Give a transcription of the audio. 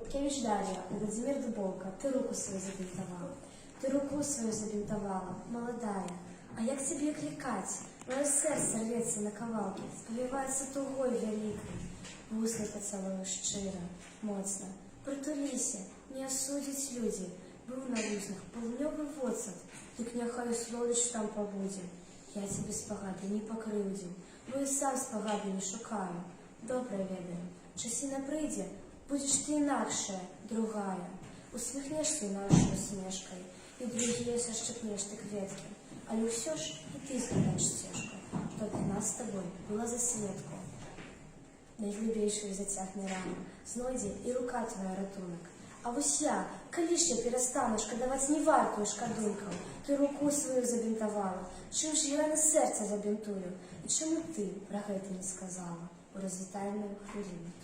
Хоткевич Дарья, Владимир Дубовка, ты руку свою забинтовала. Ты руку свою забинтовала, молодая. А як тебе кликать? Мое сердце рвется на кавалки, співається тугой великой. Вусны поцелую щиро, моцно. Притулися, не осудять люди. Был на лыжных, полнёвый воцат, дык няхай сволочь там побуде. Я тебе спогади не покрыўдзіў, бо і сам спогади не шукаю. Добре ведаю, часіна прыйдзе, будзеш ты інакшая, другая. Усміхнешся нашою усмешкой, і другие сашчапнеш ты кветки. Але ўсё ж і ты згадаеш сцежку, што для нас з тобой была засветку. Найглыбейшую зацягне рану, знойдзе і рука твоя ратунак. А вось я, калі ж я перастану шкадаваць не вартую шкадункаў, ты руку сваю забінтавала, чым ж я на сэрца забінтую, і чаму ты пра гэта не сказала у развітальную хвіліну?